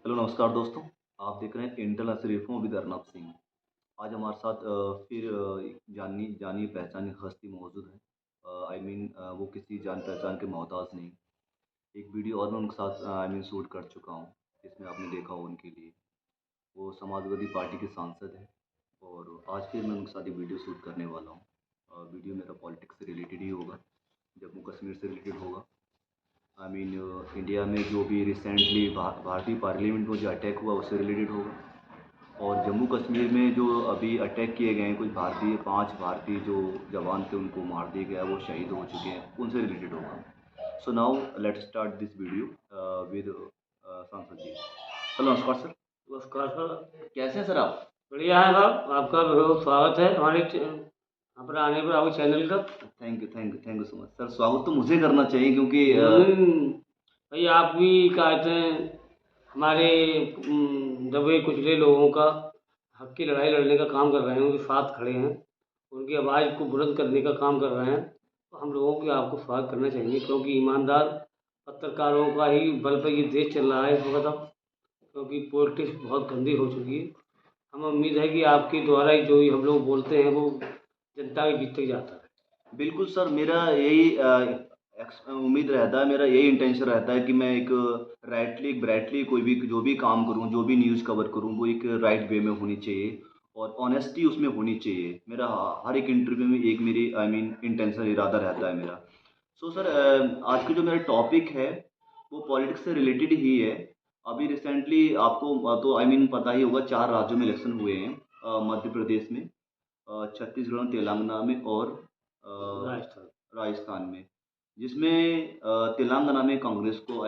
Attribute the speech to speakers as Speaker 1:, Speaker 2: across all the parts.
Speaker 1: Hello नमस्कार दोस्तों। आप देख रहे हैं इंटरनेशनल शरीफों विद अर्नब सिंह। आज हमारे साथ फिर जानी जानी पहचानी हस्ती मौजूद है। वो किसी जान पहचान के मोहताज नहीं। एक वीडियो और मैं उनके साथ शूट कर चुका हूँ, जिसमें आपने देखा हो उनके लिए। वो समाजवादी पार्टी के सांसद हैं और आज फिर मैं उनके साथ एक वीडियो शूट करने वाला हूँ। वीडियो मेरा पॉलिटिक्स से रिलेटेड ही होगा, जम्मू कश्मीर से रिलेटेड होगा। इंडिया में जो भी रिसेंटली भारतीय पार्लियामेंट में जो अटैक हुआ उससे रिलेटेड होगा। और जम्मू कश्मीर में जो अभी अटैक किए गए हैं, कुछ भारतीय 5 भारतीय जो जवान थे उनको मार दिया गया, वो शहीद हो चुके हैं, उनसे रिलेटेड होगा। So now let's start this video with सांसद जी। हेलो नमस्कार सर।
Speaker 2: नमस्कार सर।
Speaker 1: कैसे हैं सर आप?
Speaker 2: बढ़िया है साहब, आपका बहुत स्वागत है हमारे यहाँ पर आने पर आपके चैनल का।
Speaker 1: Thank you so much sir. स्वागत तो मुझे करना चाहिए क्योंकि
Speaker 2: भाई आप भी कहते हैं हमारे दबे कुचले लोगों का हक की लड़ाई लड़ने का काम कर रहे हैं, उनके साथ खड़े हैं, उनकी आवाज़ को बुलंद करने का काम कर रहे हैं, तो हम लोगों की आपको स्वागत करना चाहिए, क्योंकि ईमानदार पत्रकारों का ही बल पर ये देश चल रहा है इस वक्त। अब क्योंकि पॉलिटिक्स बहुत गंदी हो चुकी है। हमें उम्मीद है कि आपके द्वारा ही जो ही हम लोग बोलते हैं वो जनता के बीच तक जाता है।
Speaker 1: बिल्कुल सर, मेरा यही उम्मीद रहता है, मेरा यही इंटेंशन रहता है कि मैं एक ब्राइटली कोई भी जो भी काम करूं, जो भी न्यूज़ कवर करूं, वो एक राइट वे में होनी चाहिए और ऑनेस्टी उसमें होनी चाहिए। मेरा हर एक इंटरव्यू में एक मेरी इंटेंशन इरादा रहता है मेरा। सो सर, आज का जो मेरा टॉपिक है वो पॉलिटिक्स से रिलेटेड ही है। अभी रिसेंटली आपको तो पता ही होगा, 4 राज्यों में इलेक्शन हुए हैं। मध्य प्रदेश में, छत्तीसगढ़, तेलंगाना में और
Speaker 2: राजस्थान।
Speaker 1: राजस्थान में, जिसमें तेलंगाना में कांग्रेस को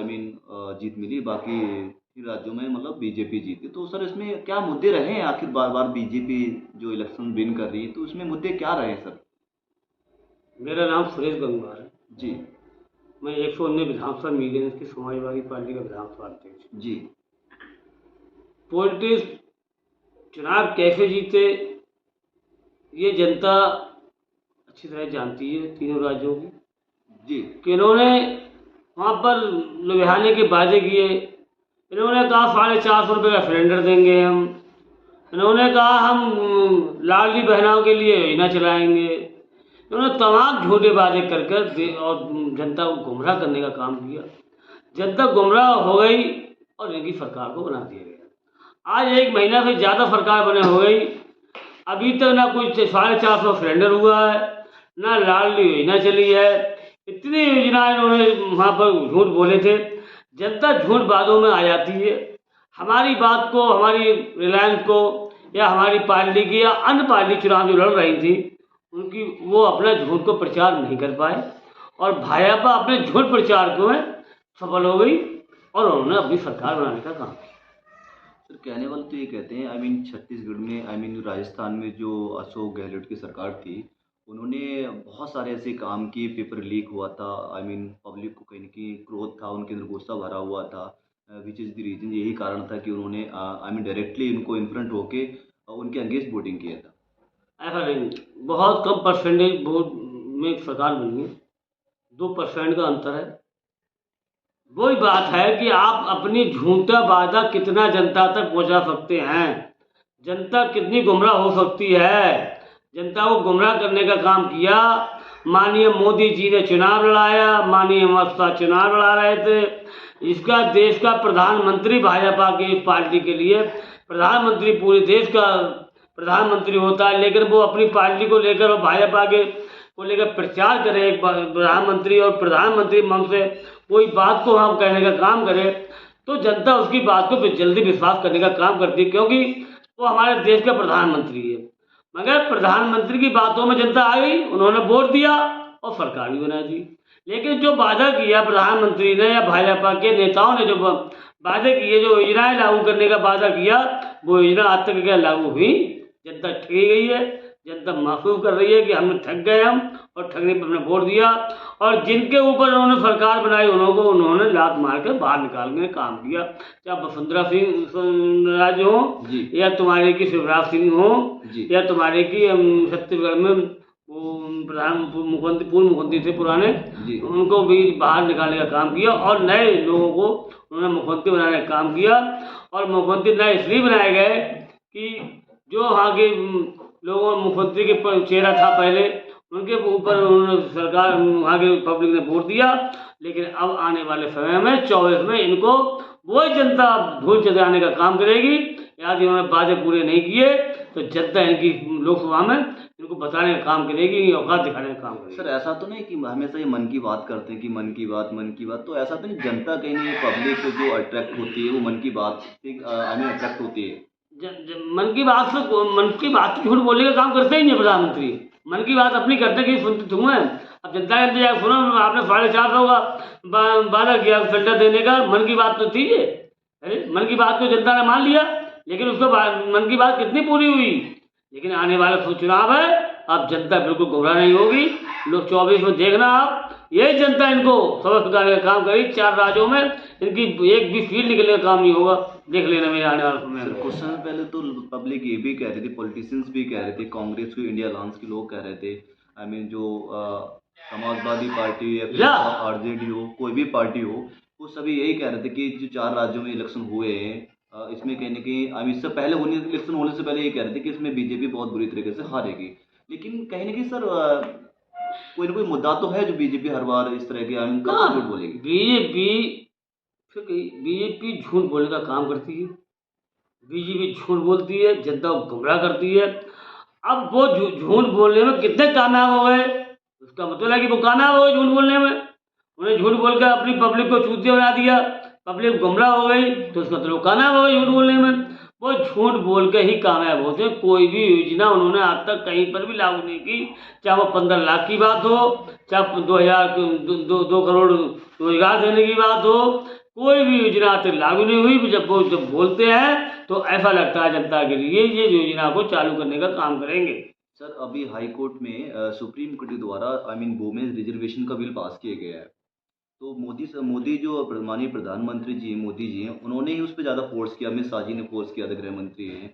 Speaker 1: जीत मिली। बाकी फिर राज्यों में मतलब बीजेपी जीती। तो सर, इसमें क्या मुद्दे रहे हैं? आखिर बार बार बीजेपी जो इलेक्शन विन कर रही है, तो इसमें मुद्दे क्या रहे हैं सर?
Speaker 2: मेरा नाम सुरेश गंगवार है।
Speaker 1: जी।
Speaker 2: मैं 119 विधानसभा मीडियंस की समाजवादी पार्टी का विधानसभा अध्यक्ष हूँ।
Speaker 1: जी।
Speaker 2: पॉलिटिक्स चुनाव कैसे जीते ये जनता अच्छी तरह जानती है, तीनों राज्यों की।
Speaker 1: जी।
Speaker 2: कि इन्होंने वहाँ पर लुधियाने के वादे किए। इन्होंने कहा 450 रुपये का सिलेंडर देंगे हम। इन्होंने कहा हम लाडली बहनों के लिए योजना चलाएंगे। इन्होंने तमाम झूठे वादे कर और जनता को गुमराह करने का काम किया। जनता गुमराह हो गई और इनकी सरकार को बना दिया गया। आज 1 महीना से ज़्यादा सरकार बने हो गई, अभी तक ना कुछ 450 सिलेंडर हुआ है, ना लाडली योजना चली है। इतनी योजनाएं इन्होंने वहाँ पर झूठ बोले थे। जनता झूठ बातों में आ जाती है। हमारी बात को, हमारी रिलायंस को या हमारी पार्टी की या अन्य पार्टी चुनाव जो लड़ रही थी उनकी, वो अपना झूठ को प्रचार नहीं कर पाए और भाजपा अपने झूठ प्रचार को में सफल हो गई और उन्होंने अपनी सरकार बनाने का काम किया।
Speaker 1: सर, कहने वाले तो ये कहते हैं, छत्तीसगढ़ में, राजस्थान में जो अशोक गहलोत की सरकार थी, उन्होंने बहुत सारे ऐसे काम किए। पेपर लीक हुआ था। पब्लिक को कहीं न कहीं क्रोध था, उनके अंदर गुस्सा भरा हुआ था। विच इज़ द रीज़न, यही कारण था कि उन्होंने डायरेक्टली उनको इन्फ्रंट होके उनके अगेंस्ट वोटिंग किया था।
Speaker 2: ऐसा नहीं, बहुत कम परसेंटेज वोट में सरकार बनी है, 2% का अंतर है। वही बात है कि आप अपनी झूठा वादा कितना जनता तक पहुंचा सकते हैं, जनता कितनी गुमराह हो सकती है। जनता को गुमराह करने का काम किया। माननीय मोदी जी ने चुनाव लड़ाया, माननीय अमित शाह चुनाव लड़ा रहे थे। इसका देश का प्रधानमंत्री भाजपा की इस पार्टी के लिए प्रधानमंत्री पूरे देश का प्रधानमंत्री होता है, लेकिन वो अपनी पार्टी को लेकर और भाजपा के को लेकर प्रचार करे एक प्रधानमंत्री और प्रधानमंत्री मन से कोई बात को हम कहने का काम करे तो जनता उसकी बात को जल्दी विश्वास करने का काम करती है, क्योंकि वो हमारे देश का प्रधानमंत्री है। मगर प्रधानमंत्री की बातों में जनता आ गई, उन्होंने वोट दिया और सरकार भी बना दी। लेकिन जो वादा किया प्रधानमंत्री ने या भाजपा के नेताओं ने जो वादे किए, जो योजनाएं लागू करने का वादा किया, वो योजना आज तक क्या लागू हुई? जनता ठगी गई है। जनता महसूस कर रही है कि हमने ठग गए हम, और ठगने पर हमने वोट दिया। और जिनके ऊपर उन्होंने सरकार बनाई उन्होंने लात मार कर बाहर निकालने का काम किया, चाहे वसुंधरा सिंह राज हो या तुम्हारे की शिवराज सिंह हो या तुम्हारे की छत्तीसगढ़ में वो पूर्व मुख्यमंत्री थे पुराने, उनको भी बाहर निकालने का काम किया और नए लोगों को उन्होंने मुख्यमंत्री बनाने का काम किया। और मुख्यमंत्री न इसलिए बनाए गए कि जो वहाँ के लोगों मुख्यमंत्री के चेहरा था पहले, उनके ऊपर उन्होंने सरकार वहाँ के पब्लिक ने वोट दिया, लेकिन अब आने वाले समय में 24 में इनको वही जनता धूल चटाने का काम करेगी। यदि इन्होंने वादे पूरे नहीं किए तो जनता इनकी लोकसभा में इनको बताने का काम करेगी, औकात दिखाने का काम करेगी।
Speaker 1: सर ऐसा तो नहीं कि हमेशा ये मन की बात करते हैं कि मन की बात, तो ऐसा तो नहीं जनता कहीं नहीं, पब्लिक जो अट्रैक्ट होती है वो मन की बात से अट्रैक्ट होती है।
Speaker 2: मन की बात झूठ बोलने का काम करते ही नहीं प्रधानमंत्री। मन की बात अपनी करते कि सुनते तुम हैं। अब जनता के इंतजार सुनो, आपने 450 का वादा किया फिल्टर देने का, मन की बात तो थी ये। अरे मन की बात तो जनता ने मान लिया, लेकिन उसको मन की बात कितनी पूरी हुई। लेकिन आने वाला चुनाव है, अब जनता बिल्कुल गुमराह नहीं होगी। लोग 24 में देखना आप, यही जनता इनको सबक सिखाने का काम करेगी। 4 राज्यों में इनकी एक भी फील्ड निकलने का काम नहीं होगा, देख लेना मेरे आने वाले समय में।
Speaker 1: कुछ समय पहले तो पब्लिक ये भी कह रही थी, पॉलिटिशियंस भी कह रहे थे, कांग्रेस के इंडिया अलायंस के लोग कह रहे थे, जो समाजवादी पार्टी या फिर आरजेडी हो, कोई भी पार्टी हो, वो सभी यही कह रहे थे कि जो 4 राज्यों में इलेक्शन हुए हैं, इसमें कहीं ना कहीं इससे पहले इलेक्शन होने से पहले ये कह रहे थे कि इसमें बीजेपी बहुत बुरी तरीके से हारेगी। लेकिन कहीं ना कहीं सर कोई ना कोई मुद्दा तो है जो बीजेपी हर बार इस तरह के कब झूठ बोलेगी।
Speaker 2: बीजेपी झूठ बोलने का काम करती है। बीजेपी झूठ बोलती है, जनता को गुमराह करती है। अब वो झूठ बोलने में कितने कामयाब हो गए, उसका मतलब है कि वो कामयाब हो गए झूठ बोलने में। उन्हें झूठ बोलकर अपनी पब्लिक को चूतिया बना दिया, पब्लिक गुमराह हो गई, तो उसका मतलब कामयाब हो गए झूठ बोलने में। वो झूठ बोल के ही कामयाब होते हैं। कोई भी योजना उन्होंने आज तक कहीं पर भी लागू नहीं की, चाहे वो 15 लाख की बात हो, चाहे 2 करोड़ रोजगार देने की बात हो, कोई भी योजना आज तक लागू नहीं हुई। जब बोलते हैं तो ऐसा लगता है जनता के लिए ये योजना को चालू करने का काम करेंगे।
Speaker 1: सर अभी हाई कोर्ट में सुप्रीम कोर्ट के द्वारा वुमेन्स रिजर्वेशन का बिल पास किया गया है। तो मोदी जो माननीय प्रधानमंत्री जी मोदी जी हैं, उन्होंने ही उस पर ज़्यादा फोर्स किया, अमित शाह जी ने फोर्स किया था, गृह मंत्री हैं।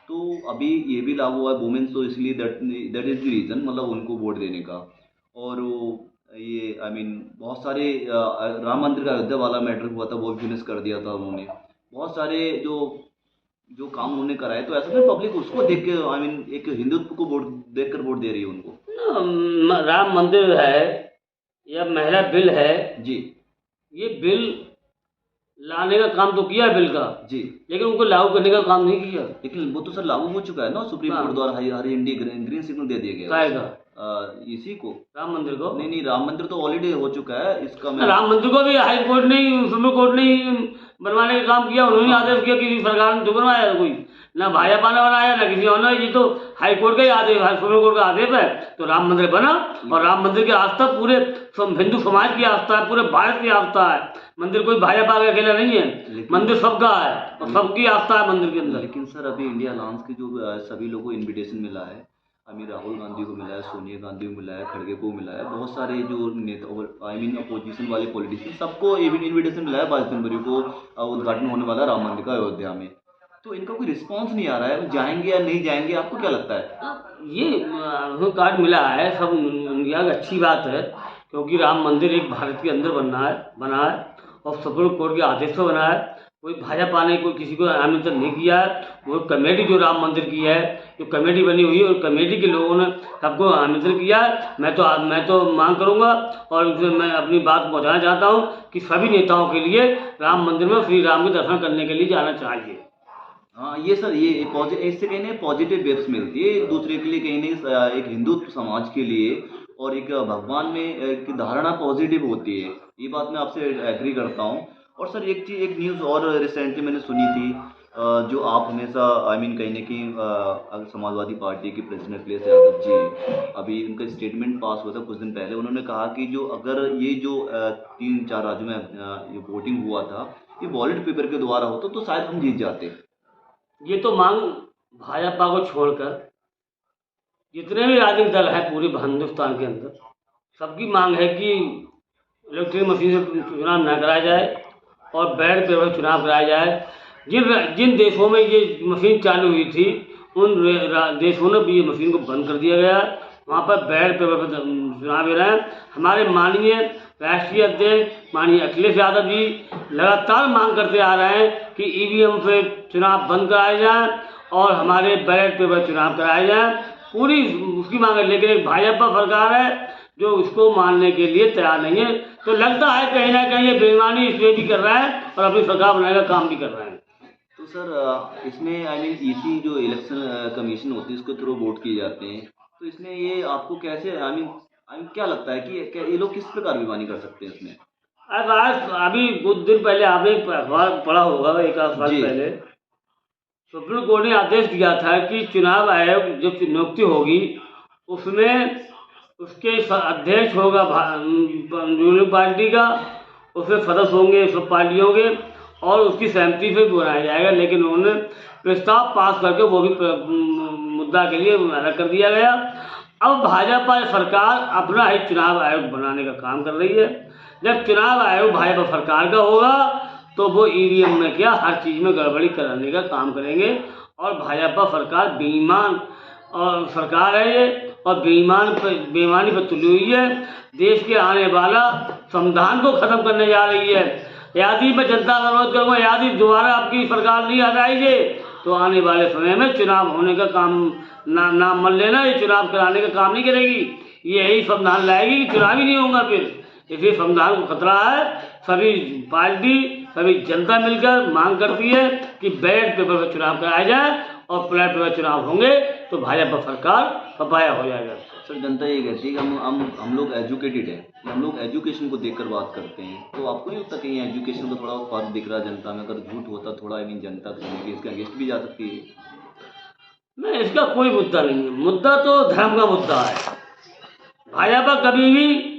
Speaker 1: तो अभी ये भी लागू हुआ है वुमेन्स, तो इसलिए दैट इज़ द रीज़न, मतलब उनको वोट देने का। और ये बहुत सारे राम मंदिर का अयोध्या वाला मैटर हुआ था, वो भी फिनिश कर दिया था उन्होंने। बहुत सारे जो काम उन्होंने कराए, तो ऐसा नहीं पब्लिक उसको देख के एक हिंदुत्व को वोट देखकर वोट दे रही है उनको।
Speaker 2: राम मंदिर है या महिला बिल है
Speaker 1: जी,
Speaker 2: ये बिल लाने का काम तो किया बिल का
Speaker 1: जी,
Speaker 2: लेकिन उनको लागू करने का काम नहीं किया।
Speaker 1: लेकिन वो तो सर लागू हो चुका है ना, सुप्रीम कोर्ट द्वारा हर इंडिया ग्रीन सिग्नल दे दिया गया इसी को,
Speaker 2: राम मंदिर को।
Speaker 1: नहीं राम मंदिर तो ऑलरेडी हो चुका है इसका।
Speaker 2: राम मंदिर को भी हाई कोर्ट ने सुप्रीम कोर्ट ने बनवाने का काम किया, उन्होंने आदेश किया, किसी सरकार ने तो बनवाया कोई ना भाजपा ने बनाया ना किसी और ने। ये तो हाई कोर्ट का ही आदेश, सुप्रीम कोर्ट का आदेश है, तो राम मंदिर बना। और राम मंदिर की आस्था पूरे हिंदू समाज की आस्था है, पूरे भारत की आस्था है। मंदिर कोई भाजपा का अकेला नहीं है, मंदिर सबका है और सबकी आस्था है मंदिर के अंदर।
Speaker 1: लेकिन सर अभी इंडिया अलायंस के जो सभी लोगों को इन्विटेशन मिला है, राहुल गांधी को मिला है, सोनिया गांधी को मिला है, खड़गे को मिला है, बहुत सारे जो नेता अपोजिशन वाले पॉलिटिशियन, सबको इन्विटेशन मिला है 22 जनवरी को उद्घाटन होने वाला राम मंदिर का अयोध्या में। तो इनका कोई रिस्पांस नहीं आ रहा है, जाएंगे या नहीं जाएंगे, आपको क्या लगता है?
Speaker 2: ये कार्ड मिला है सब इंडिया की अच्छी बात है, क्योंकि राम मंदिर एक भारत के अंदर बना है और सुप्रीम कोर्ट के आदेश से बना है। कोई भाजपा ने कोई किसी को आमंत्रण नहीं किया है। वो कमेटी जो राम मंदिर की है, जो कमेटी बनी हुई है, और कमेटी के लोगों ने सबको आमंत्रण किया है। मैं तो मांग करूंगा और मैं अपनी बात पहुंचाना चाहता हूं कि सभी नेताओं के लिए राम मंदिर में श्री राम के दर्शन करने के लिए जाना चाहिए।
Speaker 1: हाँ ये सर, ये इससे कहीं नहीं पॉजिटिव वेब्स मिलती है एक दूसरे के लिए, कहीं नहीं एक हिंदू समाज के लिए, और एक भगवान में एक धारणा पॉजिटिव होती है। ये बात मैं आपसे एग्री करता हूँ। और सर एक न्यूज़ और रिसेंटली मैंने सुनी थी, जो आप हमेशा कहीं ना कहीं समाजवादी पार्टी के प्रेसिडेंट अखिलेश यादव जी, अभी उनका स्टेटमेंट पास हुआ था कुछ दिन पहले। उन्होंने कहा कि जो अगर ये जो 3-4 राज्यों में ये वोटिंग हुआ था, ये बैलेट पेपर के द्वारा होता तो शायद हम जीत जाते।
Speaker 2: ये तो मांग भाजपा को छोड़कर जितने भी राजनीतिक दल हैं पूरे हिंदुस्तान के अंदर, सबकी मांग है कि इलेक्ट्रॉनिक मशीन से चुनाव न कराया जाए और बैलेट पेपर चुनाव कराया जाए। जिन देशों में ये मशीन चालू हुई थी, उन देशों ने भी ये मशीन को बंद कर दिया गया। वहाँ पर बैलेट पेपर पर चुनाव हो रहे हैं। हमारे माननीय राष्ट्रीय अध्यक्ष माननीय अखिलेश यादव जी लगातार मांग करते आ रहे हैं कि ईवीएम पे चुनाव बंद कराए जाएं और हमारे बैलेट पेपर चुनाव कराए जाएं। पूरी उसकी मांग है, लेकिन एक भाजपा सरकार है जो उसको मानने के लिए तैयार नहीं है। तो लगता है कहीं ना कहीं ये बेईमानी इसमें भी कर रहा है और अपनी सरकार बनाने का काम भी कर रहा है।
Speaker 1: तो सर इसमें आई मीन ईसी जो इलेक्शन कमीशन होती है उसके थ्रू वोट किए जाते हैं, तो इसमें ये आपको कैसे आई मीन क्या लगता है कि क्या ये लोग किस प्रकार बेईमानी कर सकते हैं इसमें?
Speaker 2: अब आज अभी कुछ दिन पहले आपने अखबार पढ़ा होगा, एक आध साल
Speaker 1: जी।
Speaker 2: पहले सुप्रीम कोर्ट ने आदेश दिया था कि चुनाव आयोग जब नियुक्ति होगी उसमें उसके अध्यक्ष होगा रूलिंग पार्टी का, उसमें सदस्य होंगे सब पार्टियों के और उसकी सहमति से बनाया जाएगा। लेकिन उन्होंने प्रस्ताव पास करके वो भी मुद्दा के लिए अलग कर दिया गया। अब भाजपा सरकार अपना ही चुनाव आयोग बनाने का काम कर रही है। जब चुनाव आयोग भाजपा सरकार का होगा तो वो ईवीएम में क्या हर चीज़ में गड़बड़ी कराने का काम करेंगे। और भाजपा सरकार बेईमान और सरकार है ये, और बेईमानी पर तुली हुई है। देश के आने वाला संविधान को खत्म करने जा रही है। यदि मैं जनता का अनुरोध करूँगा, यदि दोबारा आपकी सरकार नहीं हटाएगी तो आने वाले समय में चुनाव होने का काम नाम मान लेना, ये चुनाव कराने का काम नहीं करेगी। यही संविधान लाएगी कि चुनाव ही नहीं होगा फिर। इसलिए संविधान को खतरा है। सभी पार्टी सभी जनता मिलकर मांग करती है कि बैलेट पेपर पर चुनाव कराया जाए और बैलेट पेपर चुनाव होंगे तो भाजपा सरकार सफाया हो जाएगा।
Speaker 1: सर जनता ये कहती है कि हम लोग एजुकेटेड हैं, हम लोग एजुकेशन को देखकर बात करते हैं, तो आपको नहीं लगता कहीं एजुकेशन को थोड़ा फर्क दिख रहा है जनता में? अगर झूठ होता थोड़ा आई मीन जनता तो इसके अगेंस्ट भी जा सकती है।
Speaker 2: नहीं, इसका कोई मुद्दा नहीं है। मुद्दा तो धर्म का मुद्दा है। भाजपा कभी भी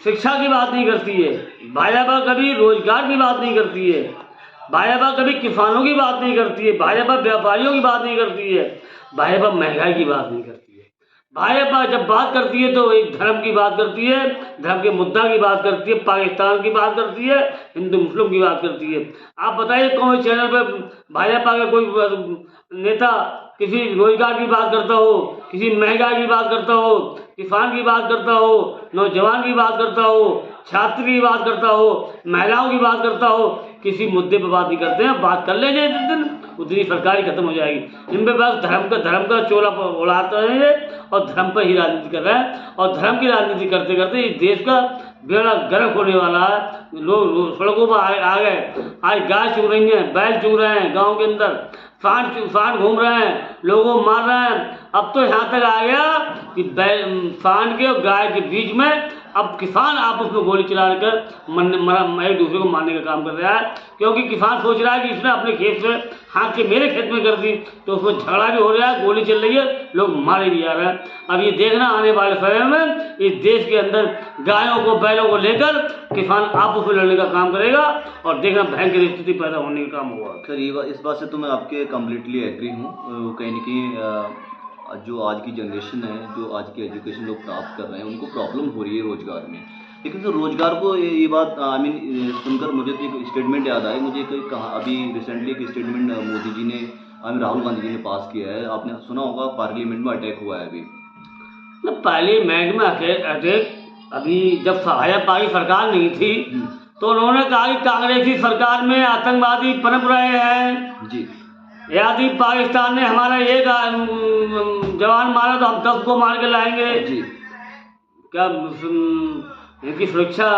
Speaker 2: शिक्षा की बात नहीं करती है, भाजपा कभी रोजगार की बात नहीं करती है, भाजपा कभी किसानों की बात नहीं करती है, भाजपा व्यापारियों की बात नहीं करती है, भाजपा महंगाई की बात नहीं करती है। भाजपा जब बात करती है तो एक धर्म की बात करती है, धर्म के मुद्दा की बात करती है, पाकिस्तान की बात करती है, हिंदू मुस्लिम की बात करती है। आप बताइए कौन चैनल पर भाजपा का कोई नेता किसी रोजगार की बात करता हो, किसी महंगाई की बात करता हो, किसान की बात करता हो, नौजवान की बात करता हो, छात्र की बात करता हो, महिलाओं की बात करता हो? किसी मुद्दे पर बात नहीं करते हैं। बात कर लेंगे जिस दिन उतनी सरकार ही खत्म हो जाएगी। इन पे बस धर्म का चोला उड़ाते हैं और धर्म पर ही राजनीति कर रहे हैं। और धर्म की राजनीति करते करते इस देश का बेड़ा गर्क होने वाला है। लोग सड़कों पर आ गए, आज गाय चुग रही हैं, बैल चुग रहे हैं, गाँव के अंदर सांड घूम रहे हैं, लोगों को मार रहे हैं। अब तो यहाँ तक आ गया कि सांड के और गाय के बीच में अब किसान आपस में गोली चलाकर एक दूसरे को मारने का काम कर रहा है। क्योंकि किसान सोच रहा है कि इसने अपने खेत से हाँक के मेरे खेत में कर दी, तो उसमें झगड़ा भी हो रहा है, गोली चल रही है, लोग मारे भी जा रहे हैं। अब ये देखना आने वाले समय में इस देश के अंदर गायों को बैलों को लेकर किसान आपस में लड़ने का काम करेगा और देखना भयंकर स्थिति पैदा होने का काम होगा।
Speaker 1: सर ये इस बात से तो मैं आपके कम्प्लीटली एग्री हूँ। कहीं ना कहीं जो आज की जनरेशन है, जो आज की एजुकेशन लोग प्राप्त कर रहे हैं, उनको प्रॉब्लम हो रही है रोजगार में। लेकिन सर रोजगार को ये बात आई मीन सुनकर मुझे तो एक स्टेटमेंट याद आई। मुझे कहा अभी रिसेंटली एक स्टेटमेंट मोदी जी ने राहुल गांधी जी ने पास किया है, आपने सुना होगा, पार्लियामेंट में अटैक हुआ है अभी।
Speaker 2: पार्लियामेंट में अटैक अभी जब भाजपा की सरकार नहीं थी तो उन्होंने कहा कि कांग्रेसी सरकार में आतंकवादी पनप रहे हैं
Speaker 1: जी।
Speaker 2: यदि पाकिस्तान ने हमारा एक जवान मारा तो हम 10 को मार के लाएंगे
Speaker 1: जी।
Speaker 2: क्या इनकी सुरक्षा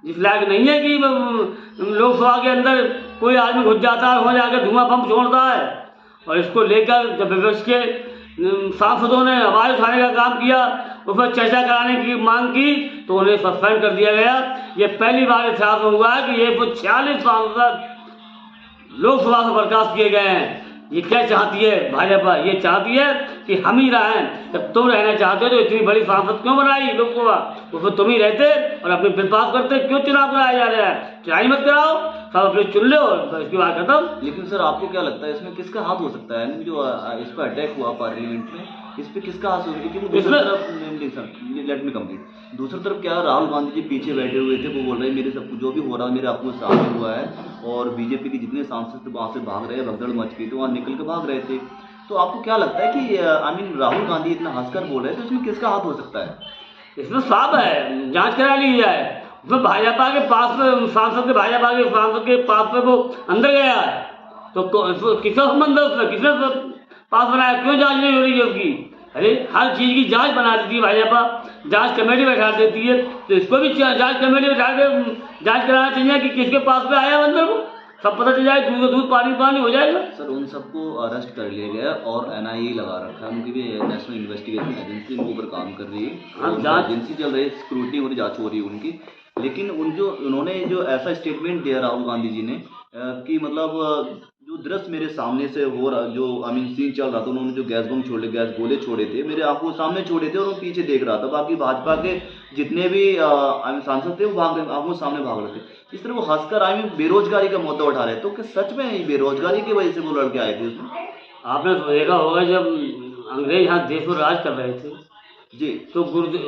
Speaker 2: जिस लायक नहीं है कि लोकसभा के अंदर कोई आदमी घुस जाता है, वहाँ जाकर धुआं पंप छोड़ता है। और इसको लेकर जब विपक्ष के सांसदों ने आवाज उठाने का काम किया, उस पर चर्चा कराने की मांग की, तो उन्हें सस्पेंड कर दिया गया। ये पहली बार इतिहास में हुआ है कि ये 46 सांसद लोकसभा से बर्खास्त किए गए हैं। ये क्या चाहती है भाजपा? ये चाहती है कि हम ही रहें। जब तुम रहना चाहते हो तो इतनी बड़ी सांसद क्यों बनाई लोकसभा? उसमें तुम ही रहते और अपने बिल पास करते। क्यों चुनाव कराया जा रहा है? चुनाव मत कराओ, सब अपने चुन लो और इसकी बात खत्म।
Speaker 1: लेकिन सर आपको क्या लगता है इसमें किसका हाथ हो सकता है? जो इस पर अटैक हुआ पार्लियामेंट में, इस पर किसका हाथ हो सकता है? क्योंकि दूसरी तरफ लेट मी कंप्लीट, दूसरी तरफ क्या राहुल गांधी जी पीछे बैठे हुए थे, वो बोल रहे हैं मेरे सब जो भी हो रहा है मेरे आपको सामने हुआ है। और बीजेपी के जितने सांसद वहाँ से भाग रहे हैं, भगदड़ मच गई तो वहाँ निकल के भाग रहे थे। तो आपको क्या लगता है कि आई मीन राहुल गांधी इतना हंसकर बोल रहे हैं, तो इसमें किसका हाथ हो सकता है?
Speaker 2: इसमें साफ है, जांच करा ली जाए। उसमें भाजपा के पास में सांसद के भाजपा के सांसद के पास में वो अंदर गया है, तो किसका संबंध है उसमें, किसने पास बनाया, क्यों जांच नहीं हो रही है उसकी? अरे हर चीज की जांच बना देती है भाजपा, जांच कमेटी बैठा देती है, तो इसको भी जांच कमेटी बैठा के जांच कराना चाहिए कि किसके पास में आया अंदर को, सब पता चल जाए, दूध का दूध पानी पानी हो जाएगा।
Speaker 1: सर उन सबको अरेस्ट कर लिया गया और एनआईए लगा रखा है, उनकी भी नेशनल इन्वेस्टिगेशन एजेंसी उनके ऊपर काम कर रही है,
Speaker 2: हाँ,
Speaker 1: उनकी
Speaker 2: जांच
Speaker 1: एजेंसी चल रही है, स्क्रूटनी हो रही, जांच हो रही है उनकी। लेकिन उन्होंने जो ऐसा स्टेटमेंट दिया राहुल गांधी जी ने कि मतलब जो दृश्य मेरे सामने से हो रहा, जो आई मीन सीन चल रहा था, उन्होंने जो गैस बम छोड़े, गैस गोले छोड़े थे, मेरे आंखों सामने छोड़े थे और वो पीछे देख रहा था, बाकी भाजपा के जितने भी आई मीन सांसद थे वो भाग रहे, आंखों सामने भाग रहे थे। इस तरह वो हंसकर आई मीन बेरोजगारी का मुद्दा उठा रहे हैं, तो क्या सच में बेरोजगारी की वजह से वो लड़के आए थे उसमें?
Speaker 2: आपने तो देखा होगा जब अंग्रेज यहाँ देश पर राज कर रहे थे,
Speaker 1: जी
Speaker 2: तो गुरुदेव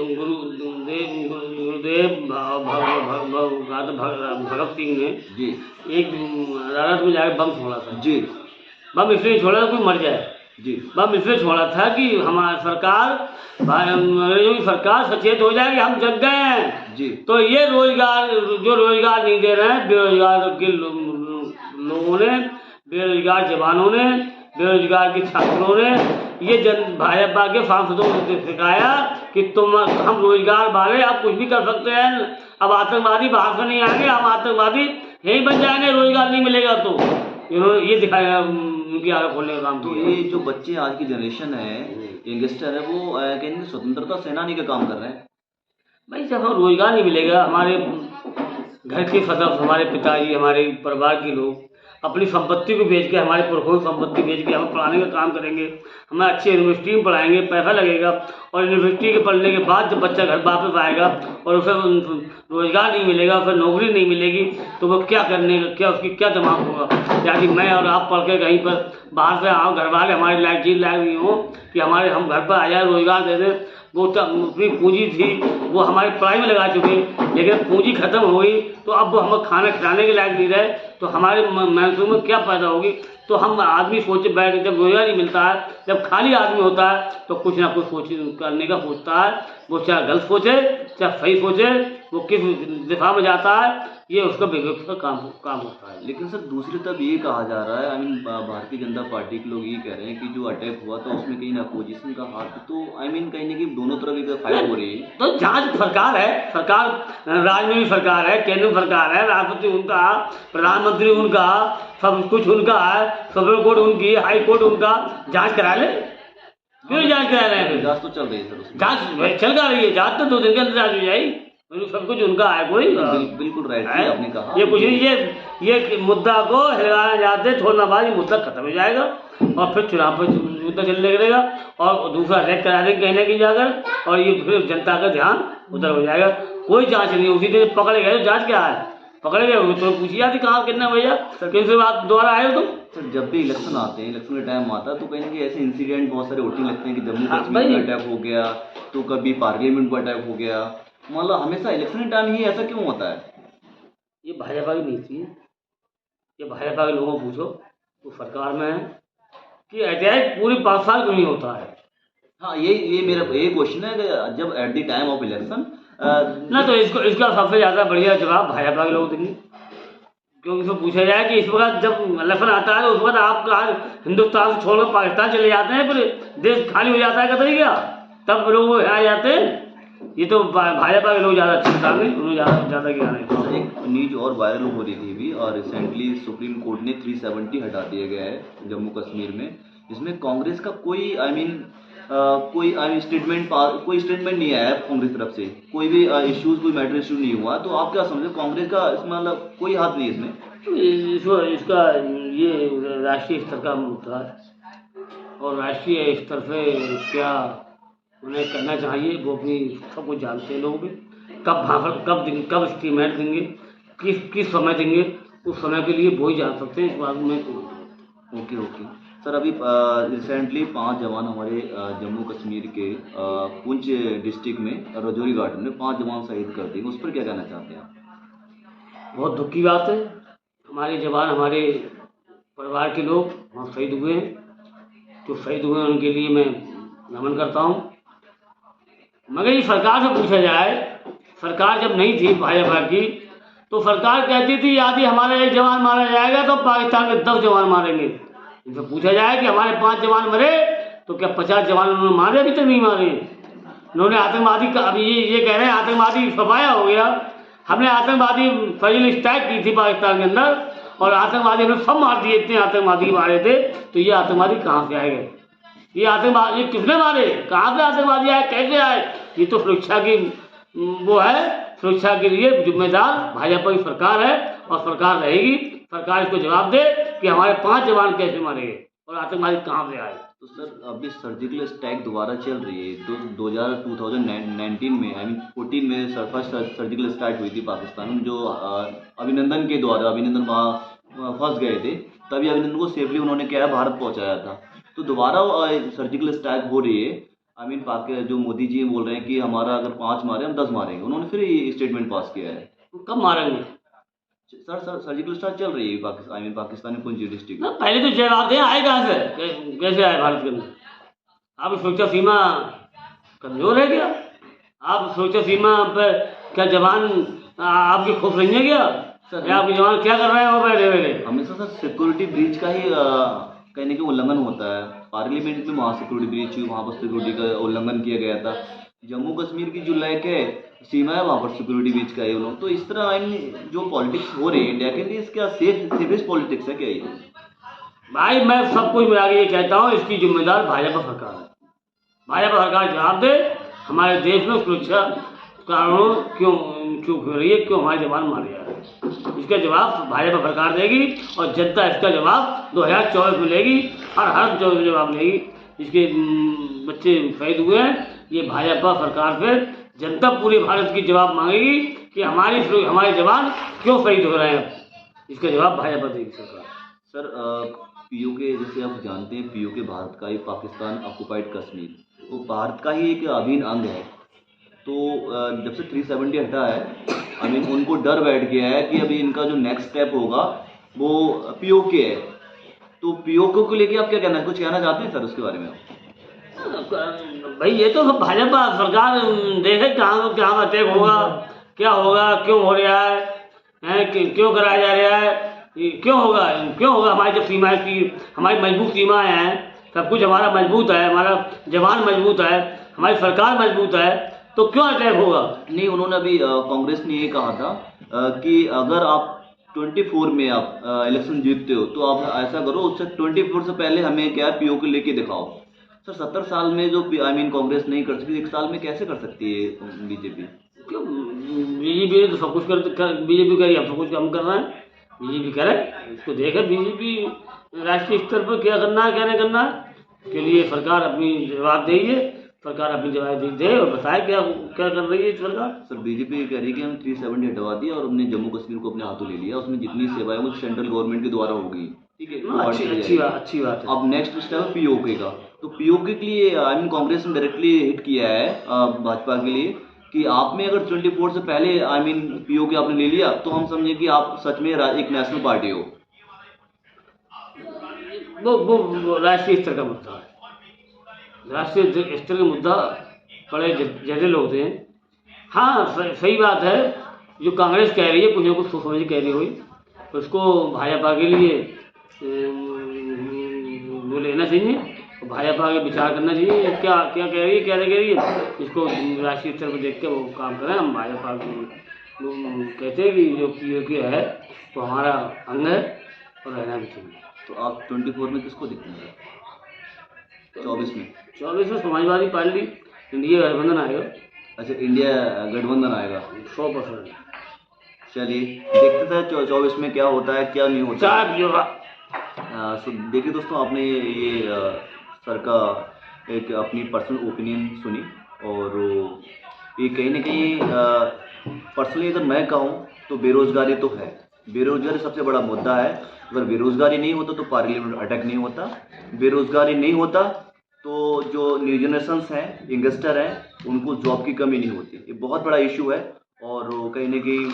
Speaker 2: भगत सिंह ने
Speaker 1: जी
Speaker 2: एक अदालत में जाकर बम छोड़ा था।
Speaker 1: जी
Speaker 2: बम इसलिए छोड़ा था कोई मर जाए,
Speaker 1: जी
Speaker 2: बम इसलिए छोड़ा था कि हमारी सरकार, अंग्रेजों की सरकार सचेत हो जाए कि हम जग गए हैं।
Speaker 1: जी
Speaker 2: तो ये रोजगार, जो रोजगार नहीं दे रहे हैं, बेरोजगार के लोगों ने, बेरोजगार जवानों ने, बेरोजगार के छात्रों ने, ये भाजपा के सांसदों को सिखाया कि हम रोजगार वाले, आप कुछ भी कर सकते हैं, अब आतंकवादी बाहर से नहीं आएंगे, हम आतंकवादी यहीं बन जाएंगे, रोजगार नहीं मिलेगा। तो इन्होंने ये दिखाया, उनकी आगे खोलने का काम
Speaker 1: तो
Speaker 2: किया।
Speaker 1: ये जो बच्चे आज की जनरेशन है, यंगस्टर है, वो कहेंगे स्वतंत्रता सेनानी का काम कर रहे हैं।
Speaker 2: भाई जब हम रोजगार नहीं मिलेगा, हमारे घर के सदस्य, हमारे पिताजी, हमारे परिवार के लोग अपनी संपत्ति को बेच के, हमारे पुरखों की संपत्ति बेच के हमें पढ़ाने का काम करेंगे, हमें अच्छी यूनिवर्सिटी में पढ़ाएंगे, पैसा लगेगा, और यूनिवर्सिटी के पढ़ने के बाद जब बच्चा घर वापस आएगा और उसे रोजगार नहीं मिलेगा, उसे नौकरी नहीं मिलेगी, तो वो क्या करने का, क्या उसकी क्या दिमाग होगा? यानी मैं और आप पढ़ के कहीं पर बाहर से आओ, घर वाले हमारे लायक चीज लायक नहीं हो कि हमारे हम घर पर आ जाए, रोजगार दे दें, वो अपनी पूंजी थी वो हमारी पढ़ाई में लगा चुके, लेकिन पूंजी खत्म हो गई, तो अब वो हमें खाना खिलाने के लायक नहीं रहे, तो हमारे महसूस में क्या पैदा होगी? तो हम आदमी सोचे बैठ, जब रोजगार नहीं मिलता है, जब खाली आदमी होता है, तो कुछ ना कुछ करने का सोचता है, वो चाहे गलत सोचे चाहे सही सोचे, वो किस दिशा में जाता है, ये उसका विवेक का काम होता है।
Speaker 1: लेकिन सर दूसरी तरफ ये कहा जा रहा है, I mean Bharatiya Janata party के लोग ये कह रहे हैं कि जो अटैक हुआ था उसमें कहीं ना अपोजिशन का हाथ, तो आई मीन कहीं ना कहीं दोनों तरफ एक फाइट हो रही है।
Speaker 2: तो जांच सरकार है, सरकार राज्य में भी सरकार है, केंद्र में सरकार है, राष्ट्रपति उनका, प्रधानमंत्री उनका, सब कुछ उनका है, सुप्रीम कोर्ट उनकी, हाई कोर्ट उनका, जांच करा ले, क्यों जांच करा रहे हैं?
Speaker 1: जांच तो चल रही है सर उसमें।
Speaker 2: जांच चल रही है, जांच तो 2 दिन के अंदर जांच हो जाएगी, सब कुछ उनका है। कोई
Speaker 1: बिल्कुल राइट है आपने कहा,
Speaker 2: ये कुछ नहीं, ये मुद्दा को हिलाना चाहते, छोड़ना बाद ये मुद्दा खत्म हो जाएगा और फिर चुनाव पर मुद्दा चलने लगेगा और दूसरा रेड करा देंगे कहीं ना कहीं जाकर, और ये फिर जनता का ध्यान उधर हो जाएगा। कोई जांच नहीं, उसी दिन पकड़े गए, तो जांच क्या है? पकड़े गए तो पूछी जाती कहाँ कितना भैया, किन बात दोबारा आए हो तुम?
Speaker 1: सर जब भी इलेक्शन आते हैं, इलेक्शन का टाइम आता है, तो कहीं ना कहीं ऐसे इंसिडेंट बहुत सारे होने लगते हैं कि जम्मू कश्मीर में अटैक हो गया, तो कभी पार्लियामेंट पर अटैक हो गया, मतलब हमेशा इलेक्शन टाइम ही ऐसा क्यों होता है?
Speaker 2: ये भाजपा की नीति है, ये भाजपा के लोगों को पूछो तो सरकार में है कि अटैक पूरे 5 साल क्यों नहीं होता है।
Speaker 1: हाँ ये मेरा ये क्वेश्चन है कि जब at the time of election
Speaker 2: ना, तो इसका सबसे ज़्यादा बढ़िया जवाब भाजपा के लोग देंगे, क्योंकि इसमें पूछा जाए कि इस वक्त जब इलेक्शन आता है तो उस वक्त आप हिंदुस्तान से छोड़कर पाकिस्तान चले जाते हैं, फिर देश खाली हो जाता है कतई क्या, तब लोग आ जाते हैं। ये तो भाजपा के लोग ज़्यादा अच्छे काम है, उन्हें ज़्यादा ज्ञान है।
Speaker 1: एक न्यूज और वायरल हो रही थी अभी, और रिसेंटली सुप्रीम कोर्ट ने 370 हटा दिया गया है जम्मू कश्मीर में, जिसमें कांग्रेस का कोई आई मीन कोई स्टेटमेंट नहीं आया है कांग्रेस तरफ से, कोई भी इश्यूज, कोई मैटर इश्यू नहीं हुआ, तो आप क्या समझे कांग्रेस का इसमें मतलब कोई हाथ नहीं है इसमें?
Speaker 2: इसका ये राष्ट्रीय स्तर का मुद्दा है और राष्ट्रीय स्तर पे क्या उन्हें करना चाहिए वो अपनी सब कुछ जानते हैं लोग भी, कब भाषण कब देंगे, कब स्टेटमेंट देंगे, किस समय देंगे, उस समय के लिए वो ही जान सकते हैं, इस बात में।
Speaker 1: ओके सर, अभी रिसेंटली 5 जवान हमारे जम्मू कश्मीर के पुंछ डिस्ट्रिक्ट में रजौरी गार्डन में 5 जवान शहीद कर दिए, उस पर क्या कहना चाहते हैं आप?
Speaker 2: बहुत दुख की बात है, हमारे जवान, हमारे परिवार के लोग वहाँ शहीद हुए हैं, जो शहीद हुए उनके लिए मैं नमन करता हूँ। मगर ये सरकार से पूछा जाए, सरकार जब नहीं थी भाजपा की, तो सरकार कहती थी यदि हमारा एक जवान मारा जाएगा तो पाकिस्तान के 10 जवान मारेंगे। इनसे पूछा जाए कि हमारे 5 जवान मरे तो क्या 50 जवान उन्होंने मारे? अभी तक नहीं मारे। उन्होंने आतंकवादी का, अभी ये कह रहे हैं आतंकवादी सफाया हो गया। हमने आतंकवादी सर्जिकल स्ट्राइक की थी पाकिस्तान के अंदर और आतंकवादी हमने सब मार दिए, इतने आतंकवादी मारे थे। तो ये आतंकवादी कहाँ से आएंगे? ये आतंकवादी किसने मारे? कहाँ से आतंकवादी आए? कैसे आए? ये तो सुरक्षा की वो है, सुरक्षा के लिए जिम्मेदार भाजपा की सरकार है और सरकार रहेगी। सरकार इसको जवाब दे कि हमारे 5 जवान कैसे मारे गए और आतंकवादी कहाँ से आए।
Speaker 1: तो सर अभी सर्जिकल स्ट्राइक दोबारा चल रही है। तो 2019 में, आई मीन 14 में फर्स्ट सर्जिकल स्ट्राइक हुई थी पाकिस्तान में, जो अभिनंदन के द्वारा, अभिनंदन वहाँ फंस गए थे, तभी अभिनंदन को सेफली उन्होंने क्या है भारत पहुँचाया था। तो दोबारा सर्जिकल स्ट्राइक हो रही है। आई मीन जो मोदी जी बोल रहे हैं कि हमारा अगर 5 मारे हम 10 मारेंगे, उन्होंने फिर ये स्टेटमेंट पास किया है।
Speaker 2: कब मारेंगे?
Speaker 1: सर सर्जिकल स्ट्राइक चल रही है पाकिस्तान, आई मीन पाकिस्तान में पुंछ डिस्ट्रिक्ट
Speaker 2: ना
Speaker 1: में।
Speaker 2: पहले तो जवाब दें, आए कहाँ से? कैसे आए भारत के अंदर? आप सुरक्षा सीमा कमजोर है क्या? आप सुरक्षा सीमा पर क्या जवान आपके खुश नहीं है क्या?
Speaker 1: सर
Speaker 2: आपके जवान क्या कर रहे हैं वो बैठे बैठे?
Speaker 1: हमेशा सर सिक्योरिटी ब्रीच का ही कहने के उल्लंघन होता है। पार्लियामेंट में वहाँ सिक्योरिटी ब्रीच हुई, वहाँ पर सिक्योरिटी का उल्लंघन किया गया था। जम्मू कश्मीर की जो लैक है सीमा है, वहाँ पर सिक्योरिटी ब्रीच का है लोग। तो इस तरह आई मीन जो पॉलिटिक्स हो रही है इंडिया के लिए, इसका सेफेस्ट पॉलिटिक्स है क्या ये?
Speaker 2: भाई मैं सब कुछ मिला के ये कहता हूँ, इसकी जिम्मेदार भाजपा सरकार है। भाजपा सरकार जवाब दे हमारे देश में सुरक्षा कारणों क्यों चूक हो रही है, क्यों हमारे जवान मारे जा रहे हैं। इसका जवाब भाजपा सरकार देगी और जनता इसका जवाब 2024 में लेगी। हर 24 जवाब लेगी। इसके बच्चे शहीद हुए हैं, ये भाजपा सरकार से जनता पूरे भारत की जवाब मांगेगी कि हमारे जवान क्यों शहीद हो रहे हैं। इसका जवाब भाजपा देगी सरकार।
Speaker 1: सर पीओके, जैसे आप जानते हैं पीओके भारत का ही, पाकिस्तान ऑक्युपाइड कश्मीर वो भारत का ही एक अभिन्न अंग है। तो जब से 370 हटा है, आई मीन उनको डर बैठ गया है कि अभी इनका जो नेक्स्ट स्टेप होगा वो पीओके है। तो पीओके को लेके आप क्या कहना है, कुछ कहना चाहते हैं सर उसके बारे में?
Speaker 2: भाई ये तो भाजपा सरकार देखे कहाँ कहाँ अटैक होगा, क्या होगा, क्यों हो रहा है, क्यों कराया जा रहा है, क्यों होगा। हमारी जो सीमाएं की, हमारी मजबूत सीमाएं हैं, सब कुछ हमारा मजबूत है, हमारा जवान मजबूत है, हमारी सरकार मजबूत है, तो क्यों अटैक होगा?
Speaker 1: नहीं, उन्होंने अभी कांग्रेस ने ये कहा था कि अगर आप 24 में आप इलेक्शन जीतते हो तो आप ऐसा करो, उससे 24 से पहले हमें क्या है पीओके लेके दिखाओ। सर 70 साल में जो आई मीन कांग्रेस नहीं कर सकती, 1 साल में कैसे कर सकती है बीजेपी?
Speaker 2: क्यों? बीजेपी तो सब कुछ बीजेपी करी, हम सब कुछ कम कर रहे हैं। बीजेपी करे, इसको देखे बीजेपी राष्ट्रीय स्तर पर क्या करना है, क्या नहीं करना है, के लिए सरकार अपनी जवाब देगी। सरकार अपनी जवाब दे और बताए क्या क्या कर रही है सरकार।
Speaker 1: सर बीजेपी कह रही है कि हम 370 हटवा दिया और हमने जम्मू कश्मीर को अपने हाथों ले लिया, उसमें जितनी सेवाएं वो सेंट्रल गवर्नमेंट के द्वारा होगी। ठीक है,
Speaker 2: अच्छी बात है।
Speaker 1: अब नेक्स्ट स्टेप है पीओके का। तो पीओके के लिए आई मीन कांग्रेस ने डायरेक्टली हिट किया है भाजपा के लिए कि आप में अगर 24 से पहले आई मीन पीओके आपने ले लिया तो हम समझे कि आप सच में एक नेशनल पार्टी हो।
Speaker 2: वो राष्ट्रीय स्तर का मुद्दा है। राष्ट्रीय स्तर का मुद्दा बड़े जटिल होते हैं। हाँ सही बात है, जो कांग्रेस कह रही है कुछ ना कुछ सोच समझ कह रही हुई, उसको भाजपा के लिए वो लेना चाहिए, भाजपा के विचार करना चाहिए क्या क्या कह रही है, क्या नहीं कह रही है। इसको राष्ट्रीय स्तर पर देख के वो काम करें। हम भाजपा कहते हैं कि जो पीओके है वो हमारा अंग है और रहना भी चाहिए।
Speaker 1: तो आप 24 में किसको दिखेंगे? 24 में
Speaker 2: समाजवादी पार्टी, इंडिया गठबंधन आएगा।
Speaker 1: अच्छा, इंडिया गठबंधन आएगा
Speaker 2: 100%।
Speaker 1: चलिए देखते थे 24 में क्या होता है क्या नहीं होता है। देखिए दोस्तों, आपने ये सर का एक अपनी पर्सनल ओपिनियन सुनी और ये कहीं ना कहीं पर्सनली अगर मैं कहूँ तो बेरोज़गारी तो है। बेरोज़गारी सबसे बड़ा मुद्दा है। अगर बेरोज़गारी नहीं होता तो पार्लियामेंट अटैक नहीं होता। बेरोज़गारी नहीं होता तो जो न्यू जनरेशन्स हैं, यंगस्टर हैं, उनको जॉब की कमी नहीं होती। ये बहुत बड़ा इशू है और कहीं ना कहीं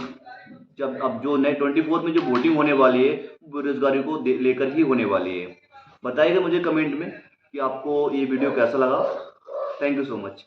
Speaker 1: जब अब जो नए 24 में जो वोटिंग होने वाली है बेरोज़गारी को लेकर ही होने वाली है। बताइएगा मुझे कमेंट में कि आपको ये वीडियो कैसा लगा। Thank you so much.